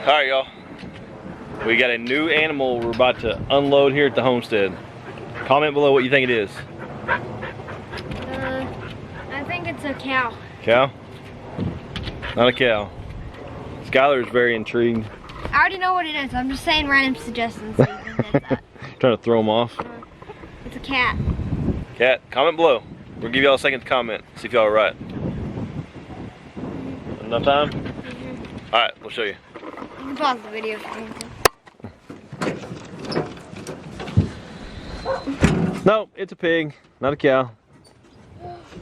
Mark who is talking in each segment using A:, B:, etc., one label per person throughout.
A: Alright, y'all. We got a new animal we're about to unload here at the homestead. Comment below what you think it is.
B: I think it's a cow.
A: Cow? Not a cow. Skylar is very intrigued.
B: I already know what it is. I'm just saying random suggestions. So you can get that.
A: Trying to throw them off.
B: It's a cat.
A: Cat, comment below. We'll give y'all a second to comment. See if y'all are right. Enough time?
B: Mm-hmm.
A: Alright, we'll show you.
B: You can pause the video if you need to.
A: No, it's a pig, not a cow.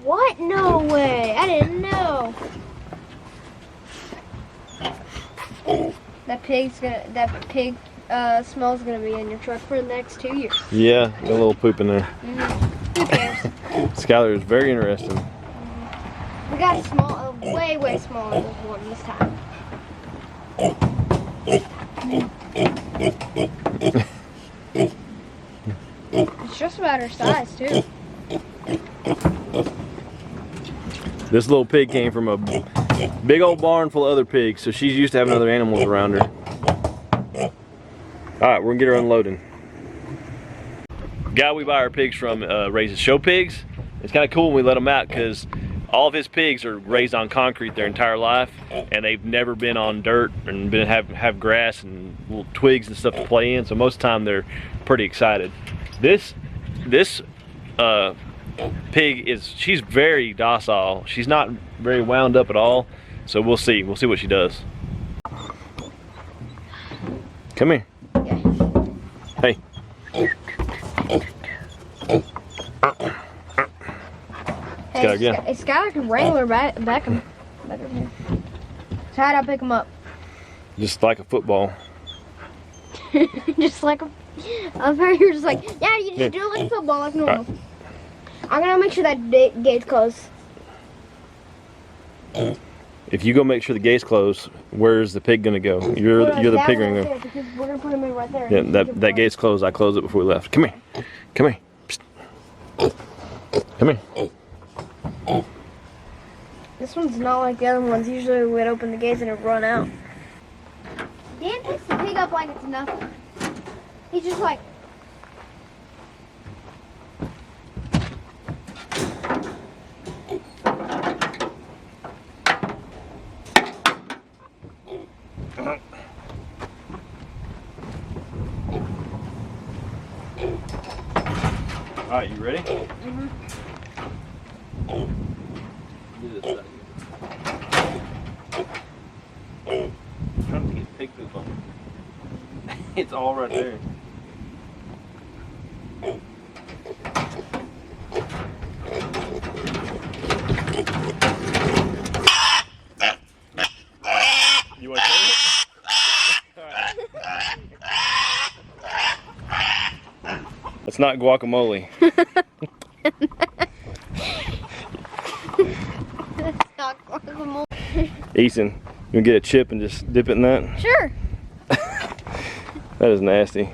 B: What? No way. I didn't know. That pig smell's gonna be in your truck for the next 2 years.
A: Yeah, got a little poop in there.
B: Who cares?
A: Skylar is very interesting.
B: We got a way smaller than one this time. It's just about her size too.
A: This little pig came from a big old barn full of other pigs, so she's used to having other animals around her. Alright, we're gonna get her unloading. The guy we buy our pigs from raises show pigs. It's kind of cool when we let them out because all of his pigs are raised on concrete their entire life, and they've never been on dirt and have grass and little twigs and stuff to play in. So most of the time they're pretty excited. This pig she's very docile. She's not very wound up at all. So we'll see what she does. Come here. Hey.
B: Hey, Skylar can wrangle her back in here. Try to pick him up.
A: Just like a football.
B: Just like a... I was you're just like, yeah, you just do it like a football, like normal. Right. I'm gonna make sure that gate's closed.
A: If you go make sure the gate's closed, where's the pig gonna go? You're the pig
B: right
A: gonna go.
B: Because we're gonna put him in right there.
A: Yeah, that gate's closed. I closed it before we left. Come here. Come here. Psst. Come here.
B: This one's not like the other ones. Usually we'd open the gates and it'd run out. Dan picks the pig up like it's nothing. He's just like...
A: Alright, you ready?
B: Mm-hmm.
A: Do this I'm trying to get pig poop on. It's all right there. You want to try it? It's not guacamole.
B: That's not guacamole.
A: Ethan, you wanna get a chip and just dip it in that?
B: Sure.
A: That is nasty.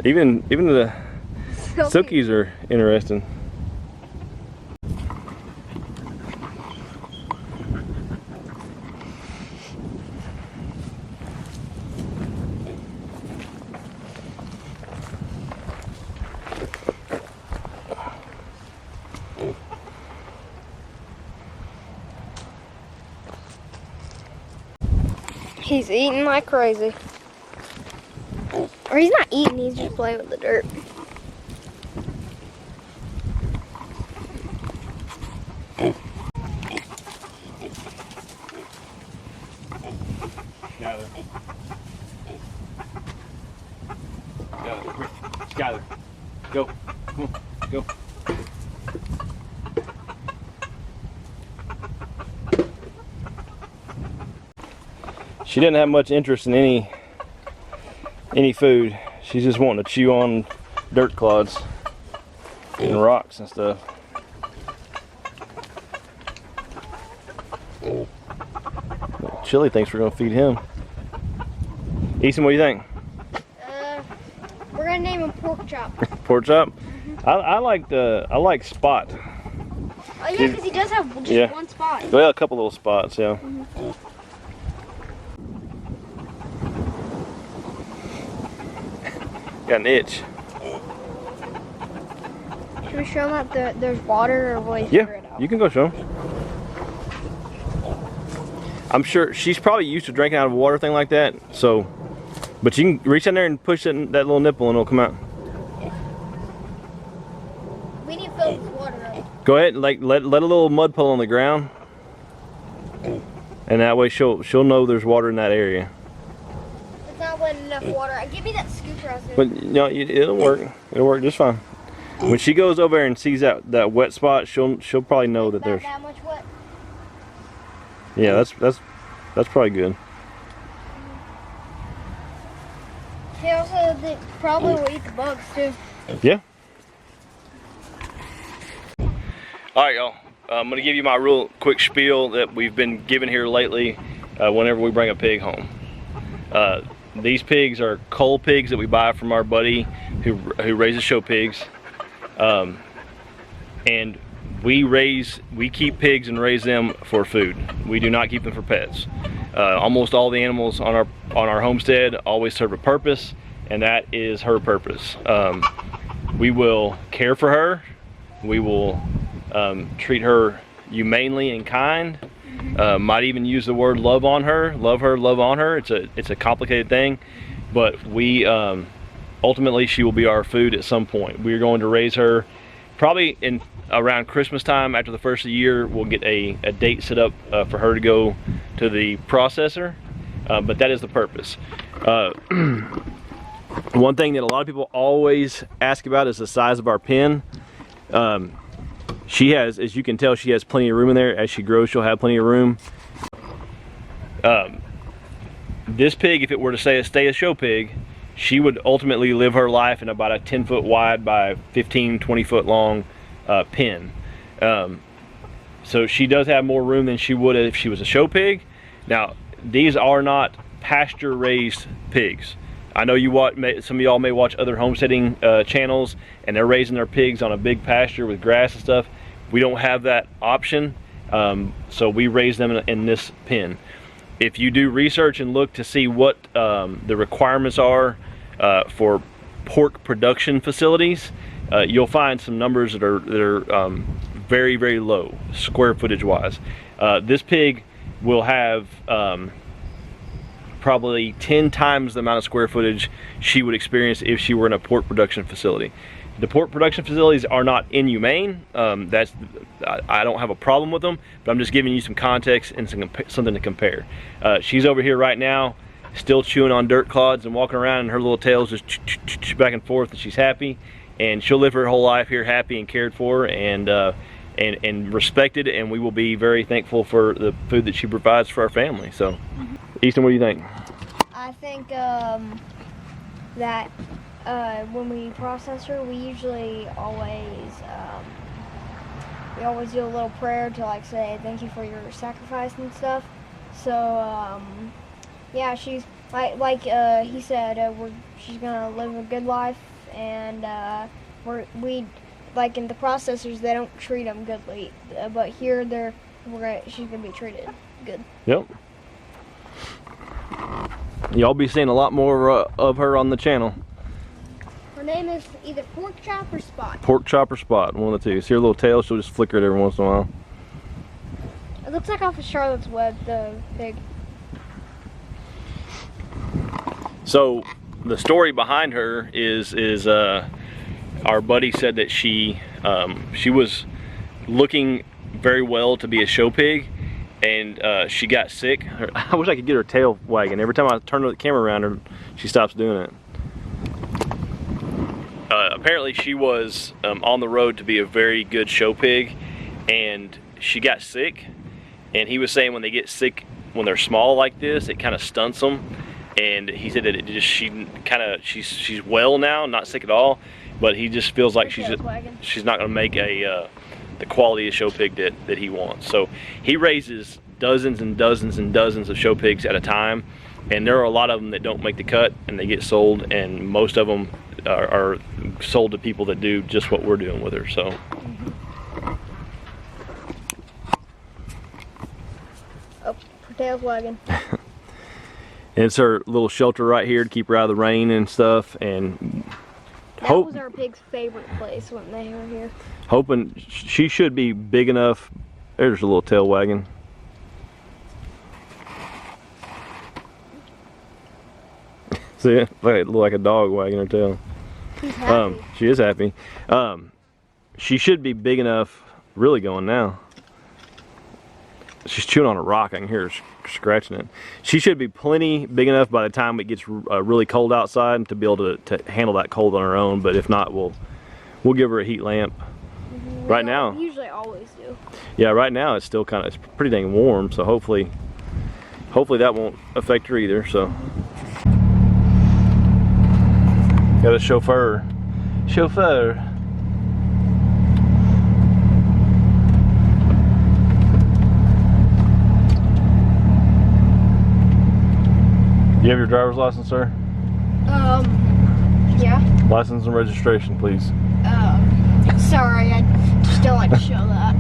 A: Even the silkies are interesting.
B: He's eating like crazy. Or he's not eating, he's just playing with the dirt.
A: Skylar. Skylar. Go. Come on. Go. She didn't have much interest in any food. She's just wanting to chew on dirt clods and rocks and stuff. Chili thinks we're gonna feed him. Easton, what do you think?
B: We're gonna name him Pork Chop.
A: Pork Chop? I like Spot.
B: Oh yeah, because he does have just one spot.
A: Well, a couple little spots, yeah. Got an itch.
B: Should we show them that there's water, or will he figure it out?
A: You can go show him. I'm sure she's probably used to drinking out of a water thing like that. So, but you can reach in there and push that little nipple and it'll come out.
B: We need to fill this water up.
A: Go ahead and let a little mud puddle on the ground, and that way she'll know there's water in that area.
B: It's not letting enough water. Give me that scooper.
A: But no, it'll work. It'll work just fine. When she goes over there and sees that wet spot, she'll probably know that there's.
B: That much wet.
A: Yeah, that's probably good.
B: They also probably will eat the bugs too.
A: Yeah. All right, y'all. I'm gonna give you my real quick spiel that we've been giving here lately. Whenever we bring a pig home, these pigs are cull pigs that we buy from our buddy who raises show pigs, and we keep pigs and raise them for food. We do not keep them for pets. Almost all the animals on our homestead always serve a purpose, and that is her purpose. We will care for her. We will treat her humanely and kind. Might even use the word love on her, love on her. It's a complicated thing, but we ultimately she will be our food at some point. We're going to raise her probably in around Christmas time. After the first of the year, we'll get a date set up for her to go to the processor, but that is the purpose. One thing that a lot of people always ask about is the size of our pen. She has, as you can tell, she has plenty of room in there. As she grows, she'll have plenty of room. This pig, if it were to stay a show pig, she would ultimately live her life in about a 10-foot wide by 15, 20-foot long pen. So she does have more room than she would if she was a show pig. Now, these are not pasture-raised pigs. I know some of y'all may watch other homesteading channels, and they're raising their pigs on a big pasture with grass and stuff. We don't have that option, so we raise them in this pen. If you do research and look to see what the requirements are for pork production facilities, you'll find some numbers that are very, very low square footage wise. This pig will have probably 10 times the amount of square footage she would experience if she were in a pork production facility. The pork production facilities are not inhumane. I don't have a problem with them, but I'm just giving you some context and something to compare. She's over here right now, still chewing on dirt clods and walking around, and her little tail's just back and forth, and she's happy. And she'll live her whole life here happy and cared for and respected, and we will be very thankful for the food that she provides for our family. So, Easton, what do you think?
B: I think that when we process her, we usually always do a little prayer to like say thank you for your sacrifice and stuff. So yeah, she's like he said, she's gonna live a good life, and we like in the processors they don't treat them goodly, but here she's gonna be treated good.
A: Yep. Y'all be seeing a lot more of her on the channel.
B: Her name is either Pork Chop or Spot.
A: Pork Chop or Spot, one of the two. See her little tail? She'll just flicker it every once in a while.
B: It looks like off of Charlotte's Web, the pig.
A: So the story behind her is our buddy said that she was looking very well to be a show pig, and she got sick. I wish I could get her tail wagging. Every time I turn the camera around her, she stops doing it. Apparently she was on the road to be a very good show pig, and she got sick. And he was saying when they get sick, when they're small like this, it kind of stunts them. And he said that she's well now, not sick at all, but he just feels like she's not going to make the quality of show pig that he wants. So he raises dozens and dozens and dozens of show pigs at a time, and there are a lot of them that don't make the cut and they get sold, and most of them are sold to people that do just what we're doing with her. So.
B: Oh, her tail's wagging.
A: And it's her little shelter right here to keep her out of the rain and stuff, and
B: That was our pig's favorite place when they were here.
A: Hoping she should be big enough. There's a little tail wagging. See it? Like a dog wagging her tail.
B: She's happy.
A: She is happy. She should be big enough. Really going now. She's chewing on a rock. I can hear her scratching it. She should be plenty big enough by the time it gets really cold outside to be able to handle that cold on her own. But if not, we'll give her a heat lamp. Right now,
B: we usually always do.
A: Yeah, right now it's still it's pretty dang warm. So hopefully that won't affect her either. So. Got a chauffeur. Chauffeur. You have your driver's license, sir?
B: Yeah.
A: License and registration, please.
B: Sorry, I just don't like to show that.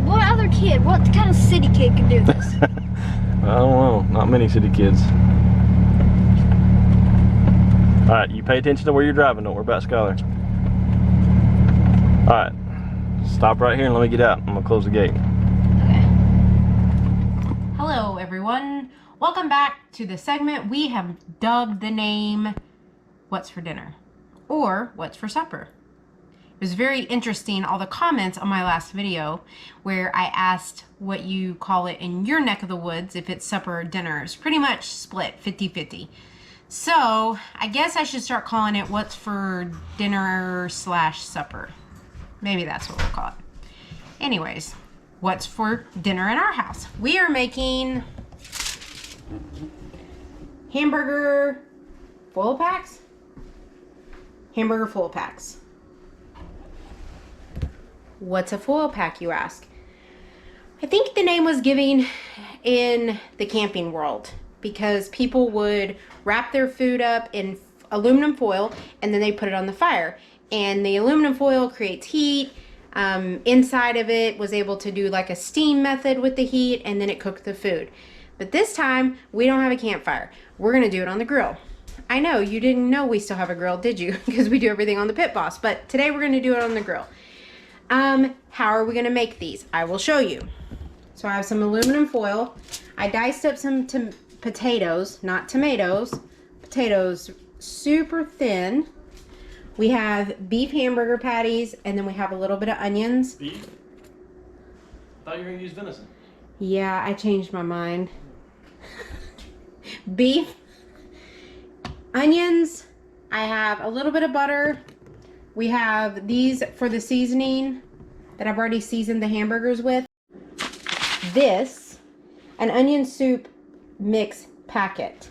B: What other kid, what kind of city kid can do this?
A: I don't know. Not many city kids. Alright, you pay attention to where you're driving. Don't worry about Skylar. Alright. Stop right here and let me get out. I'm going to close the gate.
C: Okay. Hello, everyone. Welcome back to the segment we have dubbed the name What's for Dinner? Or What's for Supper? It was very interesting, all the comments on my last video where I asked what you call it in your neck of the woods, if it's supper or dinner. It's pretty much split 50-50. So I guess I should start calling it What's for Dinner / Supper. Maybe that's what we'll call it. Anyways, what's for dinner in our house? We are making hamburger foil packs. Hamburger foil packs. What's a foil pack, you ask? I think the name was given in the camping world because people would wrap their food up in aluminum foil and then they put it on the fire. And the aluminum foil creates heat. Inside of it was able to do like a steam method with the heat, and then it cooked the food. But this time, we don't have a campfire. We're gonna do it on the grill. I know, you didn't know we still have a grill, did you? Because we do everything on the Pit Boss, but today we're gonna do it on the grill. How are we gonna make these? I will show you. So I have some aluminum foil. I diced up some potatoes, not tomatoes. Potatoes super thin. We have beef hamburger patties, and then we have a little bit of onions.
A: Beef? I thought you were gonna use venison.
C: Yeah, I changed my mind. Beef, onions. I have a little bit of butter. We have these for the seasoning that I've already seasoned the hamburgers with. This, an onion soup mix packet.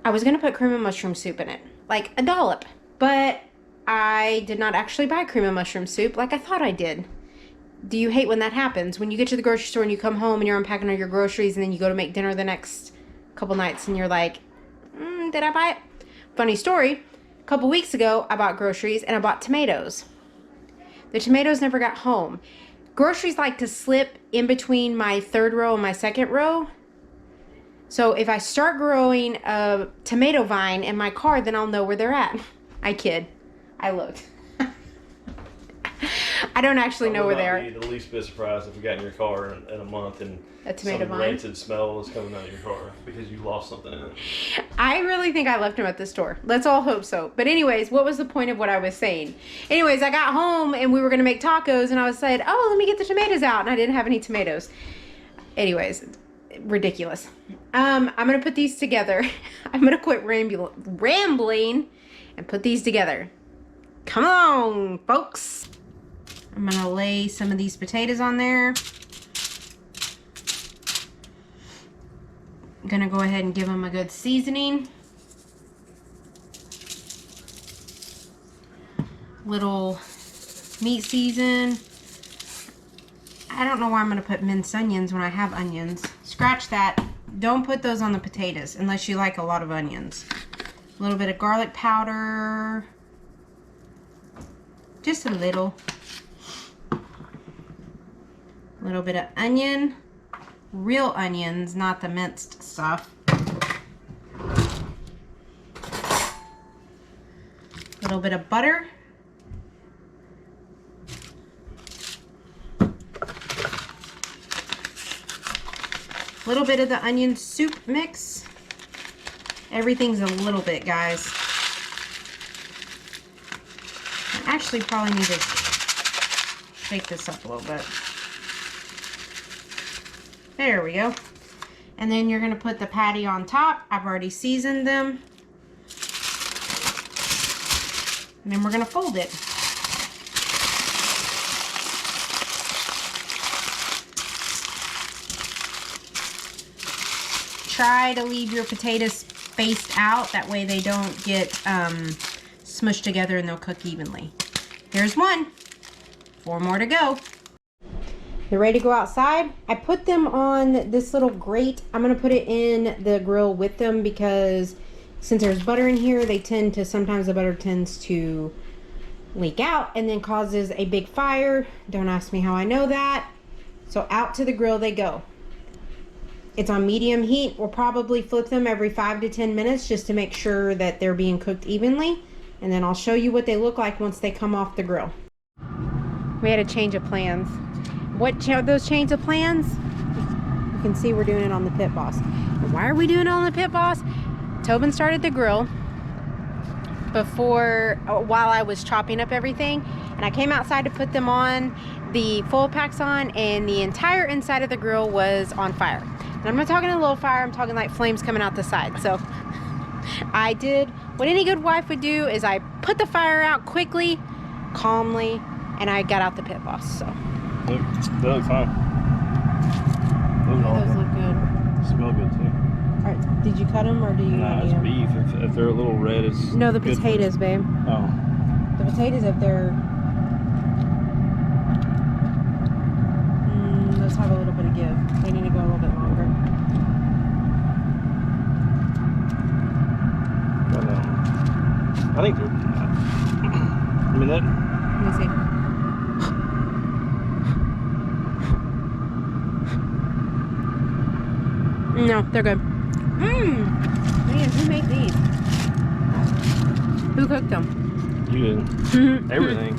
C: I was gonna put cream of mushroom soup in it, like a dollop, but I did not actually buy cream of mushroom soup like I thought I did. Do you hate when that happens? When you get to the grocery store and you come home and you're unpacking all your groceries and then you go to make dinner the next couple nights and you're like, did I buy it? Funny story, a couple weeks ago I bought groceries and I bought tomatoes. The tomatoes never got home. Groceries like to slip in between my third row and my second row. So if I start growing a tomato vine in my car, then I'll know where they're at. I kid. I looked. I don't actually know where they are.
A: I would not be the least bit surprised if you got in your car in a month and
C: a tomato
A: some
C: vine
A: rancid smell is coming out of your car because you lost something in it.
C: I really think I left them at the store. Let's all hope so. But anyways, what was the point of what I was saying? Anyways, I got home and we were gonna make tacos and I was said, oh, let me get the tomatoes out, and I didn't have any tomatoes. Anyways, ridiculous. I'm gonna put these together. I'm gonna quit rambling and put these together. Come on, folks. I'm gonna lay some of these potatoes on there. I'm gonna go ahead and give them a good seasoning. Little meat season. I don't know why I'm gonna put minced onions when I have onions. Scratch that. Don't put those on the potatoes unless you like a lot of onions. A little bit of garlic powder. Just a little. A little bit of onion. real onions, not the minced stuff. A little bit of butter. A little bit of the onion soup mix. Everything's a little bit, guys. I actually probably need to shake this up a little bit. There we go. And then you're going to put the patty on top. I've already seasoned them. And then we're going to fold it. Try to leave your potatoes spaced out. That way they don't get smushed together and they'll cook evenly. Here's one. 4 more to go. They're ready to go outside. I put them on this little grate. I'm going to put it in the grill with them because since there's butter in here, sometimes the butter tends to leak out and then causes a big fire. Don't ask me how I know that. So out to the grill they go. It's on medium heat. We'll probably flip them every 5 to 10 minutes just to make sure that they're being cooked evenly. And then I'll show you what they look like once they come off the grill. We had a change of plans. What those change of plans? You can see we're doing it on the Pit Boss. And why are we doing it on the Pit Boss? Tobin started the grill while I was chopping up everything, and I came outside to put them on, the foil packs on, and the entire inside of the grill was on fire. And I'm not talking a little fire, I'm talking like flames coming out the side. So I did what any good wife would do, is I put the fire out quickly, calmly, and I got out the Pit Boss. So
A: they look fine.
C: those look good.
A: Smell good too.
C: All right, did you cut them or do you?
A: Nah, it's beef. If they're a little red, it's
C: no, the
A: good
C: potatoes, babe.
A: Oh,
C: the potatoes, if they're those have a little bit of give. They need to go a little bit longer.
A: I think they're. I mean that.
C: Let me see. No, they're good. Man, who made these? Who cooked them?
A: You did. Everything.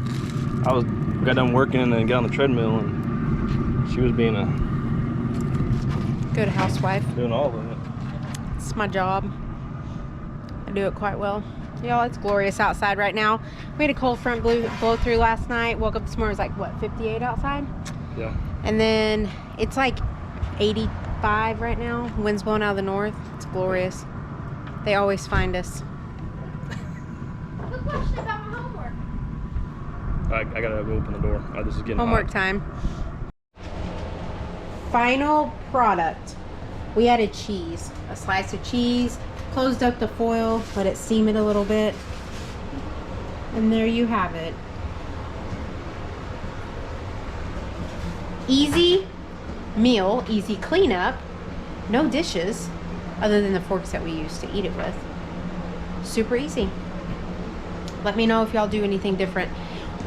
A: Got done working and then got on the treadmill and she was being a
C: good housewife.
A: Doing all of it.
C: It's my job. I do it quite well. Y'all, it's glorious outside right now. We had a cold front blow through last night. Woke up this morning, it was like, what, 58 outside? Yeah. And then it's like 85 right now. Wind's blowing out of the north. It's glorious. They always find us. I have a question about my homework.
A: I gotta open the door. This is getting
C: homework
A: hot.
C: Time. Final product. We added cheese. A slice of cheese. Closed up the foil, let it steam a little bit. And there you have it. Easy meal, easy cleanup. No dishes other than the forks that we use to eat it with. Super easy. Let me know if y'all do anything different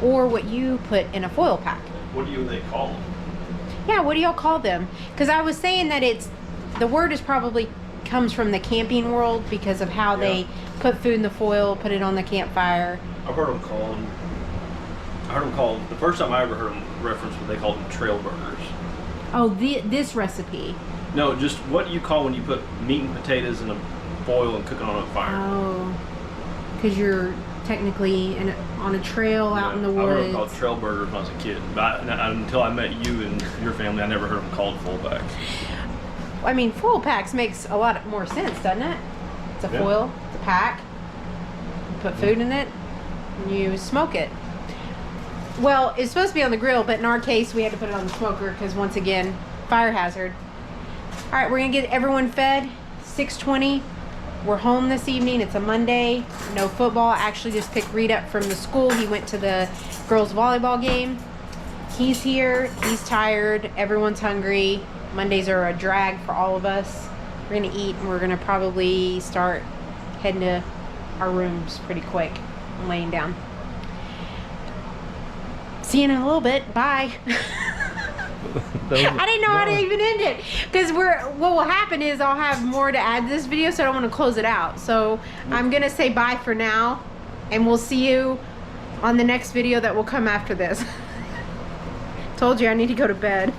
C: or what you put in a foil pack.
A: What do they call them?
C: Yeah, what do y'all call them? Because I was saying that the word is probably comes from the camping world because of how they put food in the foil, put it on the campfire.
A: I've heard them called, the first time I ever heard them referenced what they called them trail burgers.
C: Oh, this recipe.
A: No, just what do you call when you put meat and potatoes in a foil and cook it on a fire?
C: Oh, because you're technically on a trail out in the woods.
A: I heard them called trail burgers when I was a kid. But until I met you and your family, I never heard them called full packs.
C: I mean, foil packs makes a lot more sense, doesn't it? It's a foil, it's a pack. You put food in it, and you smoke it. Well, it's supposed to be on the grill, but in our case, we had to put it on the smoker because, once again, fire hazard. All right, we're gonna get everyone fed. 6:20. We're home this evening. It's a Monday. No football. I actually just picked Reed up from the school. He went to the girls' volleyball game. He's here. He's tired. Everyone's hungry. Mondays are a drag for all of us. We're gonna eat and we're gonna probably start heading to our rooms pretty quick and laying down. See you in a little bit. Bye. I didn't know how to even end it. Because what will happen is I'll have more to add to this video, so I don't want to close it out. So I'm going to say bye for now. And we'll see you on the next video that will come after this. Told you I need to go to bed.